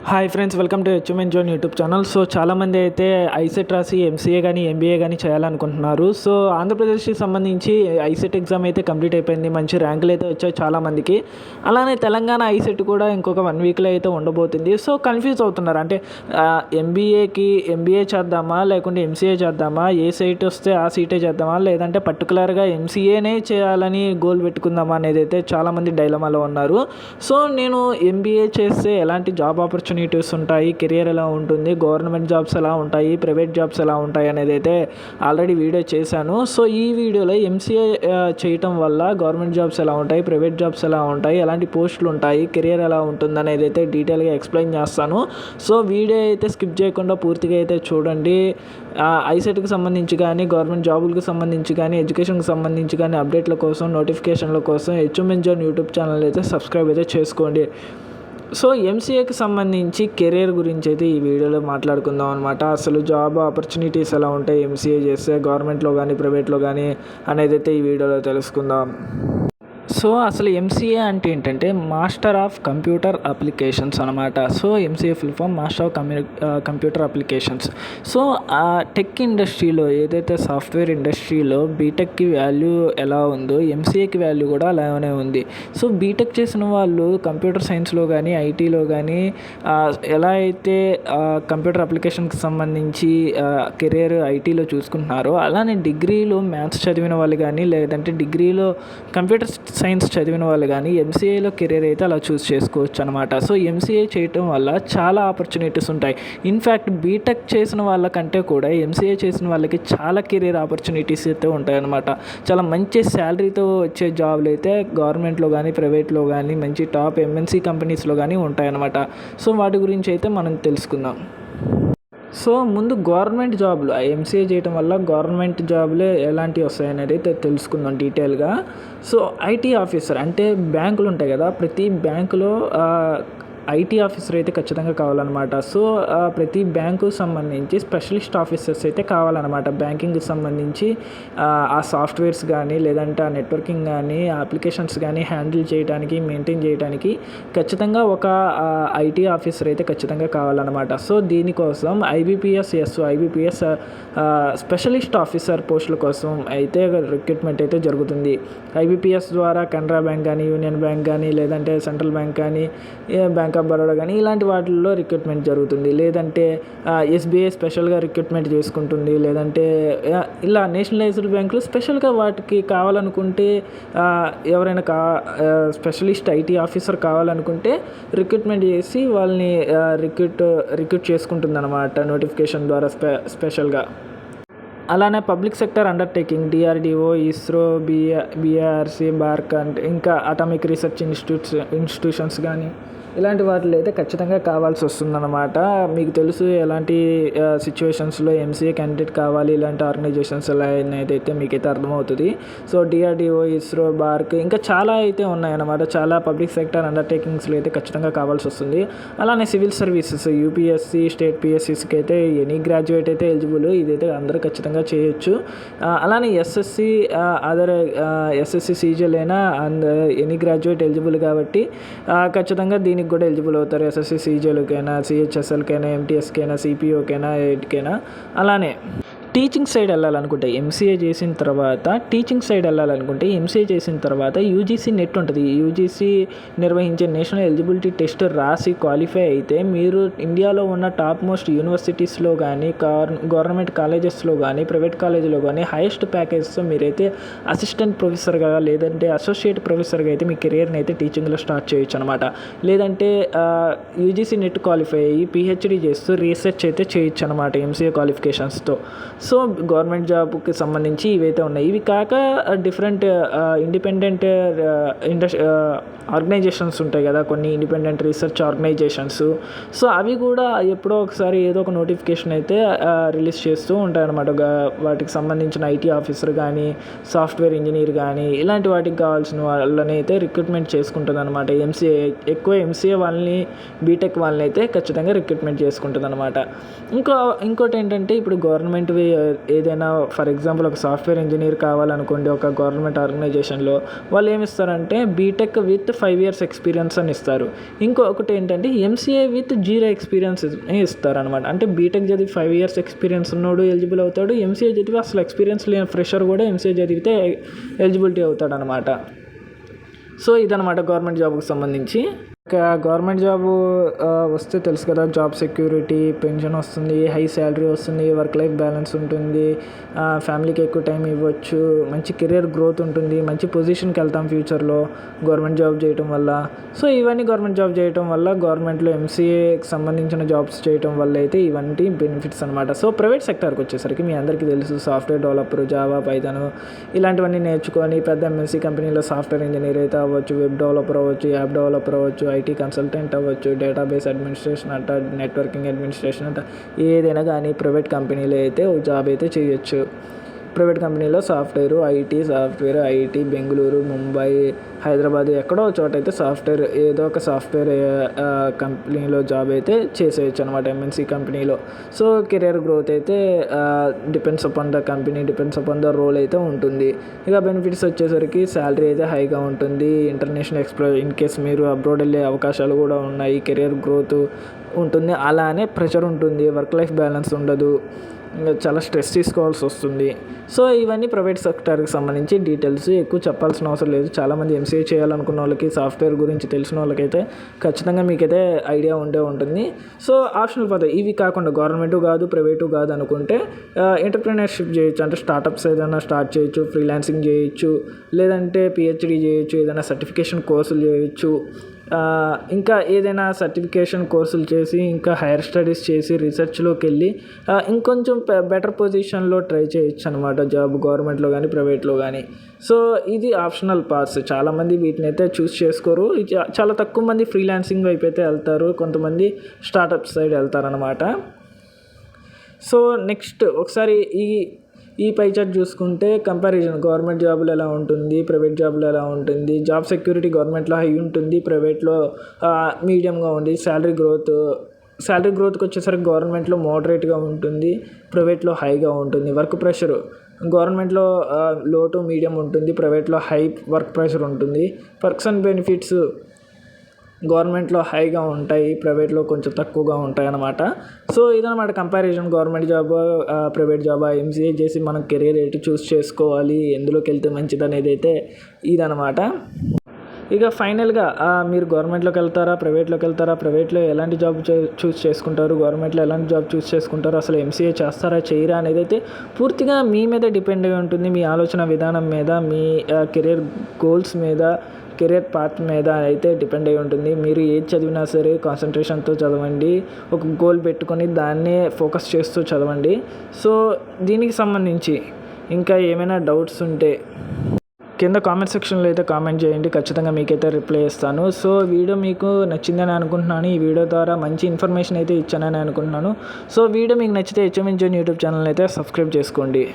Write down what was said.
Hi friends, welcome to HMN zone YouTube channel. So చాలామంది అయితే ICET రాసి MCA కానీ ఎంబీఏ కానీ చేయాలనుకుంటున్నారు. సో ఆంధ్రప్రదేశ్కి సంబంధించి ఐసెట్ ఎగ్జామ్ అయితే కంప్లీట్ అయిపోయింది. మంచి ర్యాంకులు అయితే వచ్చాయి చాలామందికి. అలానే తెలంగాణ ఐసెట్ కూడా ఇంకొక 1 వీక్లో అయితే ఉండబోతుంది. సో కన్ఫ్యూజ్ అవుతున్నారు, అంటే ఎంబీఏ చేద్దామా లేకుంటే ఎంసీఏ చేద్దామా, ఏ సీట్ వస్తే ఆ సీటే చేద్దామా, లేదంటే పర్టికులర్గా ఎంసీఏనే చేయాలని గోల్ పెట్టుకుందామా అనేది అయితే చాలామంది డైలమాలో ఉన్నారు. సో నేను ఎంబీఏ చేస్తే ఎలాంటి జాబ్ ఆపర్చునిటీస్ ఉంటాయి, కెరియర్ ఎలా ఉంటుంది, గవర్నమెంట్ జాబ్స్ ఎలా ఉంటాయి, ప్రైవేట్ జాబ్స్ ఎలా ఉంటాయి అనేది అయితే ఆల్రెడీ వీడియో చేశాను. సో ఈ వీడియోలో ఎంసీఏ చేయటం వల్ల గవర్నమెంట్ జాబ్స్ ఎలా ఉంటాయి, ప్రైవేట్ జాబ్స్ ఎలా ఉంటాయి, ఎలాంటి పోస్టులు ఉంటాయి, కెరియర్ ఎలా ఉంటుంది అనేది అయితే డీటెయిల్గా ఎక్స్ప్లెయిన్ చేస్తాను. సో వీడియో అయితే స్కిప్ చేయకుండా పూర్తిగా అయితే చూడండి. ఐసెట్కి సంబంధించి కానీ, గవర్నమెంట్ జాబులకు సంబంధించి కానీ, ఎడ్యుకేషన్కి సంబంధించి కానీ అప్డేట్ల కోసం, నోటిఫికేషన్ల కోసం హెచ్ఎంఎన్ జోన్ యూట్యూబ్ ఛానల్ అయితే సబ్స్క్రైబ్ అయితే చేసుకోండి. సో ఎంసీఏకి సంబంధించి కెరీర్ గురించి అయితే ఈ వీడియోలో మాట్లాడుకుందాం అనమాట. అసలు జాబ్ ఆపర్చునిటీస్ ఎలా ఉంటాయి ఎంసీఏ చేస్తే, గవర్నమెంట్లో కానీ ప్రైవేట్లో కానీ అనేది అయితే ఈ వీడియోలో తెలుసుకుందాం. సో అసలు ఎంసీఏ అంటే ఏంటంటే మాస్టర్ ఆఫ్ కంప్యూటర్ అప్లికేషన్స్ అనమాట. So MCA full form master of computer applications. So ఆ టెక్ ఇండస్ట్రీలో, ఏదైతే సాఫ్ట్వేర్ ఇండస్ట్రీలో బీటెక్కి వాల్యూ ఎలా ఉందో ఎంసీఏకి వాల్యూ కూడా అలానే ఉంది. సో బీటెక్ చేసిన వాళ్ళు కంప్యూటర్ సైన్స్లో కానీ, ఐటీలో కానీ ఎలా అయితే కంప్యూటర్ అప్లికేషన్కి సంబంధించి కెరీర్ ఐటీలో చూసుకుంటున్నారో, అలానే డిగ్రీలో మ్యాథ్స్ చదివిన వాళ్ళు కానీ, లేదంటే డిగ్రీలో కంప్యూటర్ సైన్స్ చదివిన వాళ్ళు కానీ ఎంసీఏలో కెరీర్ అయితే అలా చూస్ చేసుకోవచ్చు అనమాట. సో ఎంసీఏ చేయటం వల్ల చాలా ఆపర్చునిటీస్ ఉంటాయి. ఇన్ఫ్యాక్ట్ బీటెక్ చేసిన వాళ్ళకంటే కూడా ఎంసీఏ చేసిన వాళ్ళకి చాలా కెరీర్ ఆపర్చునిటీస్ అయితే ఉంటాయన్నమాట. చాలా మంచి శాలరీతో వచ్చే జాబ్లు అయితే గవర్నమెంట్లో కానీ, ప్రైవేట్లో కానీ, మంచి టాప్ ఎంఎన్సీ కంపెనీస్లో కానీ ఉంటాయన్నమాట. సో వాటి గురించి అయితే మనం తెలుసుకుందాం. సో ముందు గవర్నమెంట్ జాబ్లు, ఎంసీఏ చేయడం వల్ల గవర్నమెంట్ జాబులే ఎలాంటివి వస్తాయనేది అయితే తెలుసుకుందాం డీటెయిల్గా. సో ఐటీ ఆఫీసర్ అంటే బ్యాంకులు ఉంటాయి కదా, ప్రతి బ్యాంకులో ఐటీ ఆఫీసర్ అయితే ఖచ్చితంగా కావాలన్నమాట. సో ప్రతి బ్యాంకు సంబంధించి స్పెషలిస్ట్ ఆఫీసర్స్ అయితే కావాలన్నమాట. బ్యాంకింగ్కి సంబంధించి ఆ సాఫ్ట్వేర్స్ కానీ, లేదంటే ఆ నెట్వర్కింగ్ కానీ, అప్లికేషన్స్ కానీ హ్యాండిల్ చేయడానికి, మెయింటైన్ చేయడానికి ఖచ్చితంగా ఒక ఐటీ ఆఫీసర్ అయితే ఖచ్చితంగా కావాలన్నమాట. సో దీనికోసం ఐబీపీఎస్ స్పెషలిస్ట్ ఆఫీసర్ పోస్టుల కోసం అయితే రిక్రూట్మెంట్ అయితే జరుగుతుంది. ఐబీపీఎస్ ద్వారా కెనరా బ్యాంక్ కానీ, యూనియన్ బ్యాంక్ కానీ, లేదంటే సెంట్రల్ బ్యాంక్ కానీ, బ్యాంక్ ఆఫ్ బరోడా కానీ ఇలాంటి వాటిల్లో రిక్రూట్మెంట్ జరుగుతుంది. లేదంటే ఎస్బీఐ స్పెషల్గా రిక్రూట్మెంట్ చేసుకుంటుంది. లేదంటే ఇలా నేషనలైజ్డ్ బ్యాంకులు స్పెషల్గా వాటికి కావాలనుకుంటే, ఎవరైనా స్పెషలిస్ట్ ఐటీ ఆఫీసర్ కావాలనుకుంటే రిక్రూట్మెంట్ చేసి వాళ్ళని రిక్రూట్ చేసుకుంటుంది అనమాట నోటిఫికేషన్ ద్వారా స్పెషల్గా. అలానే public sector undertaking, DRDO, ISRO, BRC, BARC అంటే ఇంకా అటామిక్ రీసెర్చ్ ఇన్స్టిట్యూషన్స్ కానీ ఇలాంటి వాటిలో అయితే ఖచ్చితంగా కావాల్సి వస్తుందన్నమాట. మీకు తెలుసు ఎలాంటి సిచ్యువేషన్స్లో ఎంసీఏ క్యాండిడేట్ కావాలి, ఇలాంటి ఆర్గనైజేషన్స్ ఎలా అనేది అయితే మీకైతే అర్థమవుతుంది. సో డిఆర్డిఓ, ఇస్రో, బార్క్ ఇంకా చాలా అయితే ఉన్నాయన్నమాట. చాలా పబ్లిక్ సెక్టర్ అండర్టేకింగ్స్లో అయితే ఖచ్చితంగా కావాల్సి వస్తుంది. అలానే సివిల్ సర్వీసెస్, యూపీఎస్సీ, స్టేట్ పిఎస్సీస్కి అయితే ఎనీ గ్రాడ్యుయేట్ అయితే ఎలిజిబుల్, ఇదైతే అందరూ ఖచ్చితంగా చేయొచ్చు. అలానే ఎస్ఎస్సి సీజీఎల్ అయినా అండ్ ఎనీ గ్రాడ్యుయేట్ ఎలిజిబుల్ కాబట్టి ఖచ్చితంగా దీనికి కూడా ఎలిజిబుల్ అవుతారు. ఎస్ఎస్సి సీజీఎల్కైనా, సిహెచ్ఎస్ఎల్కైనా, ఎంటీఎస్కైనా, సిపిఓకైనా, ఎయిట్కైనా. అలానే టీచింగ్ సైడ్ వెళ్ళాలనుకుంటే ఎంసీఏ చేసిన తర్వాత ఎంసీఏ చేసిన తర్వాత యూజీసీ నెట్ ఉంటుంది. యూజీసీ నిర్వహించే నేషనల్ ఎలిజిబిలిటీ టెస్ట్ రాసి క్వాలిఫై అయితే మీరు ఇండియాలో ఉన్న టాప్ మోస్ట్ యూనివర్సిటీస్లో కానీ, గవర్నమెంట్ కాలేజెస్లో కానీ, ప్రైవేట్ కాలేజీలో కానీ హైయెస్ట్ ప్యాకేజ్తో మీరైతే అసిస్టెంట్ ప్రొఫెసర్గా, లేదంటే అసోసియేట్ ప్రొఫెసర్గా అయితే మీ కెరియర్ని అయితే టీచింగ్లో స్టార్ట్ చేయొచ్చు అనమాట. లేదంటే యూజీసీ నెట్ క్వాలిఫై అయ్యి పిహెచ్డీ చేస్తూ రీసెర్చ్ అయితే చేయొచ్చు అనమాట ఎంసీఏ క్వాలిఫికేషన్స్తో. సో గవర్నమెంట్ జాబ్కి సంబంధించి ఇవైతే ఉన్నాయి. ఇవి కాక డిఫరెంట్ ఇండిపెండెంట్ ఆర్గనైజేషన్స్ ఉంటాయి కదా, కొన్ని ఇండిపెండెంట్ రీసెర్చ్ ఆర్గనైజేషన్స్. సో అవి కూడా ఎప్పుడో ఒకసారి ఏదో ఒక నోటిఫికేషన్ అయితే రిలీజ్ చేస్తూ ఉంటాయన్నమాట. వాటికి సంబంధించిన ఐటీ ఆఫీసర్ కానీ, సాఫ్ట్వేర్ ఇంజనీర్ కానీ ఇలాంటి వాటికి కావాల్సిన వాళ్ళని అయితే రిక్రూట్మెంట్ చేసుకుంటుంది అనమాట. ఎంసీఏ వాళ్ళని, బీటెక్ వాళ్ళని అయితే ఖచ్చితంగా రిక్రూట్మెంట్ చేసుకుంటుంది అనమాట. ఇంకోటి ఏంటంటే ఇప్పుడు గవర్నమెంట్వి ఏదైనా ఫర్ ఎగ్జాంపుల్ ఒక సాఫ్ట్వేర్ ఇంజనీర్ కావాలనుకోండి ఒక గవర్నమెంట్ ఆర్గనైజేషన్లో, వాళ్ళు ఏమి ఇస్తారంటే బీటెక్ విత్ 5 years ఎక్స్పీరియన్స్ అని ఇస్తారు. ఇంకొకటి ఏంటంటే ఎంసీఏ విత్ 0 ఎక్స్పీరియన్స్ ఇస్తారనమాట. అంటే బీటెక్ చదివి 5 years ఎక్స్పీరియన్స్ ఉన్నోడు ఎలిజిబుల్ అవుతాడు, ఎంసీఏ చదివి అసలు ఎక్స్పీరియన్స్ లేని ఫ్రెషర్ కూడా ఎంసీఏ చదివితే ఎలిజిబిలిటీ అవుతాడు అనమాట. సో ఇదనమాట గవర్నమెంట్ జాబ్కి సంబంధించి. ఇంకా గవర్నమెంట్ జాబు వస్తే తెలుసు కదా, జాబ్ సెక్యూరిటీ, పెన్షన్ వస్తుంది, హై శాలరీ వస్తుంది, వర్క్ లైఫ్ బ్యాలెన్స్ ఉంటుంది, ఫ్యామిలీకి ఎక్కువ టైం ఇవ్వచ్చు, మంచి కెరియర్ గ్రోత్ ఉంటుంది, మంచి పొజిషన్కి వెళ్తాం ఫ్యూచర్లో గవర్నమెంట్ జాబ్ చేయటం వల్ల. సో ఇవన్నీ గవర్నమెంట్ జాబ్ చేయటం వల్ల, గవర్నమెంట్లో ఎంసీఏకి సంబంధించిన జాబ్స్ చేయటం వల్ల అయితే ఇవన్నీ బెనిఫిట్స్ అనమాట. సో ప్రైవేట్ సెక్టార్కి వచ్చేసరికి మీ అందరికీ తెలుసు, సాఫ్ట్వేర్ డెవలపర్, జావా, పైథాన్ ఇలాంటివన్నీ నేర్చుకొని పెద్ద ఎంఎన్సీ కంపెనీలో సాఫ్ట్వేర్ ఇంజనీర్ అయితే అవ్వచ్చు, వెబ్ డెవలపర్ అవ్వచ్చు, యాప్ డెవలపర్ అవ్వచ్చు, ఐటీ కన్సల్టెంట్ అవ్వచ్చు, డేటాబేస్ అడ్మినిస్ట్రేషన్ అంట, నెట్వర్కింగ్ అడ్మినిస్ట్రేషన్ అంట, ఏదైనా కానీ ప్రైవేట్ కంపెనీలో అయితే జాబ్ అయితే చేయొచ్చు. ప్రైవేట్ కంపెనీలో సాఫ్ట్వేర్ ఐటీ బెంగళూరు, ముంబై, హైదరాబాద్ ఎక్కడో చోట అయితే ఏదో ఒక సాఫ్ట్వేర్ కంపెనీలో జాబ్ అయితే చేసేయచ్చు అనమాట, ఎంఎన్సీ కంపెనీలో. సో కెరియర్ గ్రోత్ అయితే depends upon the company, depends upon the role అయితే ఉంటుంది. ఇక బెనిఫిట్స్ వచ్చేసరికి శాలరీ అయితే హైగా ఉంటుంది, ఇంటర్నేషనల్ ఇన్ కేస్ మీరు అబ్రాడ్ వెళ్ళే అవకాశాలు కూడా ఉన్నాయి, కెరియర్ గ్రోత్ ఉంటుంది, అలానే ప్రెషర్ ఉంటుంది, వర్క్ లైఫ్ బ్యాలెన్స్ ఉండదు, ఇంకా చాలా స్ట్రెస్ తీసుకోవాల్సి వస్తుంది. సో ఇవన్నీ ప్రైవేట్ సెక్టార్కి సంబంధించి డీటెయిల్స్, ఎక్కువ చెప్పాల్సిన అవసరం లేదు. చాలామంది ఎంసీఏ చేయాలనుకున్న వాళ్ళకి, సాఫ్ట్వేర్ గురించి తెలిసిన వాళ్ళకైతే ఖచ్చితంగా మీకైతే ఐడియా ఉంటుంది. సో ఆప్షనల్ పదవి ఇవి కాకుండా గవర్నమెంటు కాదు, ప్రైవేటు కాదు అనుకుంటే ఎంటర్ప్రీనర్షిప్ చేయొచ్చు. అంటే స్టార్టప్స్ ఏదైనా స్టార్ట్ చేయొచ్చు, ఫ్రీలాన్సింగ్ చేయొచ్చు, లేదంటే పిహెచ్డీ చేయొచ్చు, ఏదైనా సర్టిఫికేషన్ కోర్సులు చేయొచ్చు, ఇంకా ఏదైనా సర్టిఫికేషన్ కోర్సులు చేసి, ఇంకా హైయర్ స్టడీస్ చేసి, రీసెర్చ్లోకి వెళ్ళి ఇంకొంచెం బెటర్ పొజిషన్లో ట్రై చేయొచ్చు అనమాట, జాబ్ గవర్నమెంట్లో కానీ ప్రైవేట్లో కానీ. సో ఇది ఆప్షనల్ పార్ట్స్. చాలామంది వీటిని అయితే చూస్ చేసుకోరు, చాలా తక్కువ మంది ఫ్రీలాన్సింగ్ వైపు అయితే వెళ్తారు, కొంతమంది స్టార్టప్ సైడ్ వెళ్తారనమాట. సో నెక్స్ట్ ఒకసారి ఈ పై చార్ట్ చూసుకుంటే కంపారిజన్, గవర్నమెంట్ జాబులు ఎలా ఉంటుంది, ప్రైవేట్ జాబులు ఎలా ఉంటుంది, జాబ్ సెక్యూరిటీ గవర్నమెంట్లో హై ఉంటుంది, ప్రైవేట్లో మీడియంగా ఉంది, శాలరీ గ్రోత్కి వచ్చేసరికి గవర్నమెంట్లో మోడరేట్గా ఉంటుంది, ప్రైవేట్లో హైగా ఉంటుంది, వర్క్ ప్రెషర్ గవర్నమెంట్లో లో టు మీడియం ఉంటుంది, ప్రైవేట్లో హై వర్క్ ప్రెషర్ ఉంటుంది, పర్క్స్ అండ్ బెనిఫిట్స్ గవర్నమెంట్లో హైగా ఉంటాయి, ప్రైవేట్లో కొంచెం తక్కువగా ఉంటాయి అన్నమాట. సో ఇదన్నమాట comparison, government job private job, MCA చేసి మనం కెరీర్ ఏంటి చూస్ చేసుకోవాలి, ఎందులోకి వెళ్తే మంచిది అనేది అయితే ఇదన్నమాట. ఇక ఫైనల్గా మీరు గవర్నమెంట్లోకి వెళ్తారా, ప్రైవేట్లోకి వెళ్తారా, ప్రైవేట్లో ఎలాంటి జాబ్ చూస్ చేసుకుంటారు, గవర్నమెంట్లో ఎలాంటి జాబ్ చూస్ చేసుకుంటారు, అసలు ఎంసీఏ చేస్తారా చేయరా అనేది అయితే పూర్తిగా మీ మీద డిపెండ్ అయి ఉంటుంది, మీ ఆలోచన విధానం మీద, మీ కెరీర్ గోల్స్ మీద, కెరియర్ పాత్ మీద అయితే డిపెండ్ అయి ఉంటుంది. మీరు ఏది చదివినా సరే కాన్సన్ట్రేషన్తో చదవండి, ఒక గోల్ పెట్టుకొని దాన్నే ఫోకస్ చేస్తూ చదవండి. సో దీనికి సంబంధించి ఇంకా ఏమైనా డౌట్స్ ఉంటే కింద కామెంట్ సెక్షన్లో అయితే కామెంట్ చేయండి, ఖచ్చితంగా మీకైతే రిప్లై ఇస్తాను. సో వీడియో మీకు నచ్చిందని అనుకుంటున్నాను, ఈ వీడియో ద్వారా మంచి ఇన్ఫర్మేషన్ అయితే ఇచ్చానని అనుకుంటున్నాను. సో వీడియో మీకు నచ్చితే HMN Journey యూట్యూబ్ ఛానల్ అయితే సబ్స్క్రైబ్ చేసుకోండి.